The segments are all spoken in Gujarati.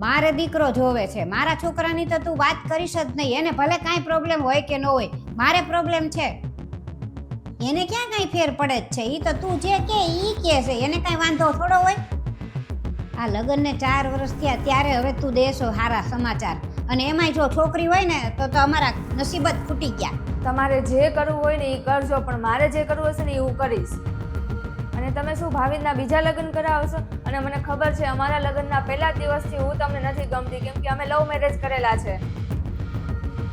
મારે દીકરો જોવે છે. મારા છોકરાની તો તું વાત કરીશ જ નહીં. એને ભલે કાંઈ પ્રોબ્લેમ હોય કે ન હોય, મારે પ્રોબ્લેમ છે. એને ક્યાં કાંઈ ફેર પડે જ છે. ઈ તો તું જે કે ઈ કે છે, એને કાંઈ વાંધો થોડો હોય. આ લગ્નને 4 વર્ષ થયા ત્યારે હવે તું દેશો સારા સમાચાર, અને એમાંય જો છોકરી હોય ને તો અમારા નસીબ જ ફૂટી ગયા. તમારે જે કરવું હોય ને એ કરજો, પણ મારે જે કરવું હશે ને એ હું કરીશ. અને તમે શું ભાવિનના બીજા લગ્ન કરાવશો? અને મને ખબર છે અમારા લગ્નના પહેલા દિવસથી હું તમને નથી ગમતી, કેમ કે અમે લવ મેરેજ કરેલા છે.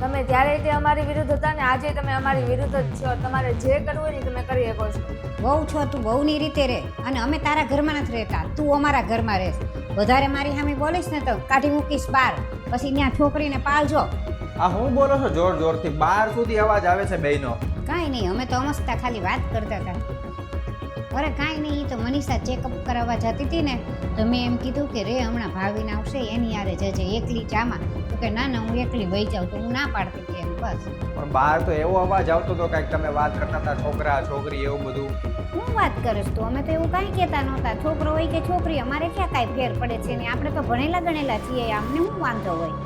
તમે ત્યારે તે અમારી વિરુદ્ધ હતા ને આજે તમે અમારી વિરુદ્ધ જ છો. તમારે જે કરવું હોય ને તમે કરી શકો છો. બહુ છો તું, બહુની રીતે રહે, અને અમે તારા ઘરમાં નથી રહેતા, તું અમારા ઘરમાં રહેશ. વધારે મારી સામે બોલીશ ને તો કાઢી મૂકીશ બહાર, પછી ત્યાં છોકરીને પાળજો. આ હું બોલો છો જોર જોરથી? બહાર સુધી અવાજ આવે છે બેયનો. કાંઈ નહીં, અમે તો અમસ્તા ખાલી વાત કરતા હતા. અરે કાંઈ નહીં, તો મનીષા ચેકઅપ કરાવવા જતી હતી ને તો મેં એમ કીધું કે રે હમણાં ભાવિન આવશે એની યારે જજે, એકલી જામાં. તો કે ના ના, હું એકલી વહી જાઉં. તો હું ના પાડતી હતી એમ. બસ. પણ બહાર તો એવો અવાજ આવતો હતો કાંઈક તમે વાત કરતા હતા છોકરા છોકરી એવું બધું. હું વાત કરીશ તું? અમે તો એવું કાંઈ કહેતા નહોતા. છોકરો હોય કે છોકરી, અમારે ક્યાં કાંઈ ફેર પડે છે ને? આપણે તો ભણેલા ગણેલા છીએ, અમને શું વાંધો હોય?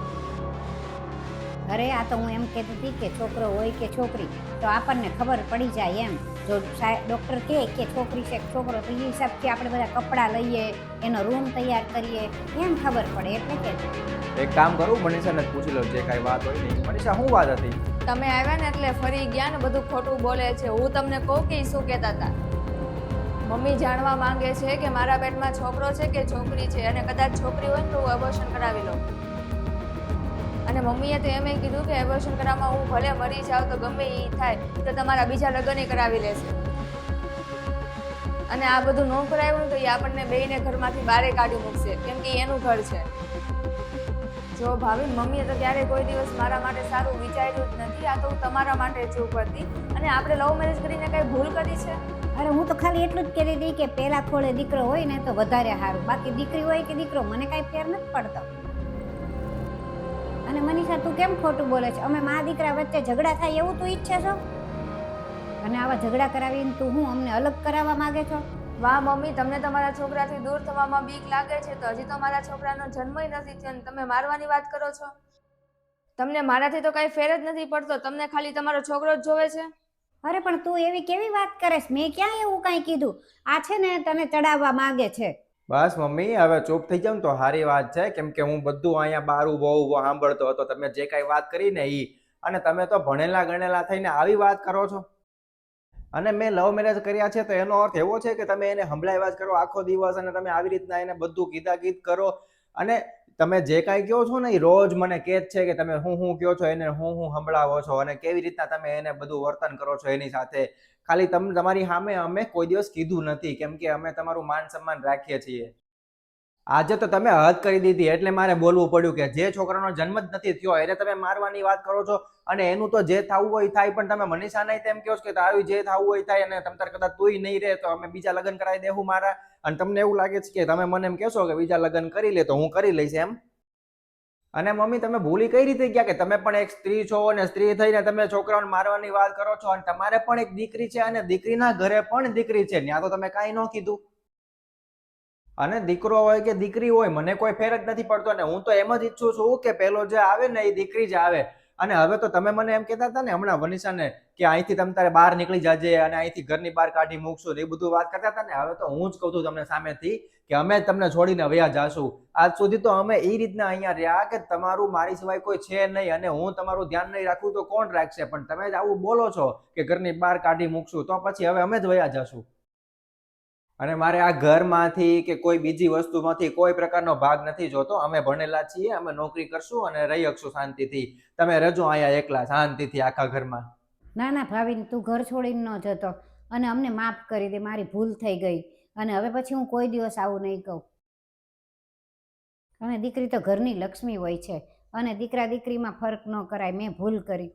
અરે આ તો હું એમ કહેતી હતી કે છોકરો હોય કે છોકરી તો આપણને ખબર પડી જાય એમ. જો ડૉક્ટર કહે કે છોકરી છે છોકરો, તો એ હિસાબથી આપણે બધા કપડાં લઈએ, એનો રૂમ તૈયાર કરીએ, એમ ખબર પડે. એટલે કે એક કામ કરું, મનીષાને પૂછી લો જે કાંઈ વાત હોય ને. મનીષા શું વાત હતી? તમે આવ્યા ને એટલે ફરી ગયા ને, બધું ખોટું બોલે છે. હું તમને કહું કે શું કહેતા હતા? મમ્મી જાણવા માંગે છે કે મારા પેટમાં છોકરો છે કે છોકરી છે, અને કદાચ છોકરી હોય ને તો હું એબોર્શન કરાવી લઉં. અને મમ્મીએ તો એમ કીધું કે એબોર્શન કરાવવામાં હું ભલે મરી જાઉં તો ગમે એ થાય તો તમારા બીજા લગ્ન કરાવી લેશે. અને આ બધું ન કરાવ્યું તો એ આપણને બેયને ઘરમાંથી બહાર કાઢી મૂકશે, કેમ કે એનું ઘર છે. જો ભાવિન, મમ્મીએ તો ક્યારે કોઈ દિવસ મારા માટે સારું વિચાર્યું જ નથી. આ તો હું તમારા માટે ચૂપ હતી. અને આપણે લવ મેરેજ કરીને કઈ ભૂલ કરી છે? અરે હું તો ખાલી એટલું જ કહેતી હતી કે પેલા ખોળે દીકરો હોય ને તો વધારે સારું, બાકી દીકરી હોય કે દીકરો મને કાંઈ ફેર નથી પડતો. અને મનીષા તું કેમ ખોટું બોલે છે? અમે મા દીકરા વચ્ચે ઝઘડા થાય એવું તું ઈચ્છે છો? અને આવા ઝઘડા કરાવીને તું હું અમને અલગ કરાવવા માંગે છો? વાહ મમ્મી, તમને તમારા છોકરાથી દૂર થવામાં બીક લાગે છે તો હજી તો મારા છોકરાનો જન્મય નથી થયો અને તમે મારવાની વાત કરો છો. તમને મારાથી તો કાંઈ ફેર જ નથી પડતો, તમને ખાલી તમારો છોકરો જ જોવે છે. અરે પણ તું એવી કેવી વાત કરેશ? મેં ક્યાં એવું કાંઈ કીધું? આ છે ને તને ચડાવવા માંગે છે. બસ મમ્મી, હવે ચૂપ થઈ જાવ ને તો સારી વાત છે, કેમ કે હું બધું અહીંયા બારું બહુ સાંભળતો હતો. તમે જે કાંઈ વાત કરી ને ઈ, અને તમે તો ભણેલા ગણેલા થઈને આવી વાત કરો છો. અને મેં લવ મેરેજ કર્યા છે તો એનો અર્થ એવો છે કે તમે એને સંભળાવ્યા જ કરો આખો દિવસ, અને તમે આવી રીતના એને બધું કીધા કરો. અને તમે જે કાંઈ કહો છો ને એ રોજ મને કહે જ છે કે તમે હું કહો છો એને હું સંભળાવો છો, અને કેવી રીતના તમે એને બધું વર્તન કરો છો એની સાથે. ખાલી તમે તમારી સામે અમે કોઈ દિવસ કીધું નથી, કેમ કે અમે તમારું માન સન્માન રાખીએ છીએ. આજે તો તમે હદ કરી દીધી એટલે મારે બોલવું પડ્યું કે જે છોકરાનો જન્મ જ નથી થયો એને તમે મારવાની વાત કરો છો. અને એનું તો જે થવું હોય થાય, પણ તમે મનીષા નહીં તેમ કહો છો કે તારું જે થવું હોય થાય, અને તમ તાર કદાચ તુંય નહીં રહે તો અમે બીજા લગ્ન કરાવી દેવું મારા. અને તમને એવું લાગે છે કે તમે મને એમ કહેશો કે બીજા લગ્ન કરી લે તો હું કરી લઈશ એમ. અને મમ્મી તમે ભૂલી કઈ રીતે ગયા કે તમે પણ એક સ્ત્રી છો, અને સ્ત્રી થઈને તમે છોકરાઓને મારવાની વાત કરો છો, અને તમારે પણ એક દીકરી છે, અને દીકરીના ઘરે પણ દીકરી છે, ત્યાં તો તમે કાંઈ ન કીધું. અને દીકરો હોય કે દીકરી હોય મને કોઈ ફેર જ નથી પડતો, અને હું તો એમ જ ઈચ્છું છું કે પેલો જે આવે ને એ દીકરી જ આવે. અને હવે તો તમે મને એમ કહેતા હતા ને હમણાં મનીષાને કે અહીંથી તમે તારે બહાર નીકળી જાજે અને અહીંથી ઘરની બહાર કાઢી મૂકશું, એ બધું વાત કરતા હતા ને. હવે તો હું જ કહું છું તમને સામેથી કે અમે તમને છોડીને વયા જાશું. આજ સુધી તો અમે એ રીતના અહીંયા રહ્યા કે તમારું મારી સિવાય કોઈ છે નહીં, અને હું તમારું ધ્યાન નહીં રાખું તો કોણ રાખશે? પણ તમે જ આવું બોલો છો કે ઘરની બહાર કાઢી મૂકશું, તો પછી હવે અમે જ વયા જાશું. અને મારે આ ઘરમાંથી કે કોઈ બીજી વસ્તુમાંથી કોઈ પ્રકારનો ભાગ નથી જોતો. અમે ભણેલા છીએ, અમે નોકરી કરશું અને રહી શકશું શાંતિથી. તમે રહેજો અહીંયા એકલા શાંતિથી આખા ઘરમાં. ના ના ભાવિન, તું ઘર છોડીને ન જતો, અને અમને માફ કરી દે, મારી ભૂલ થઈ ગઈ. અને હવે પછી હું કોઈ દિવસ આવું નહીં કહું. અને દીકરી તો ઘરની લક્ષ્મી હોય છે, અને દીકરા દીકરીમાં ફરક ન કરાય. મેં ભૂલ કરી.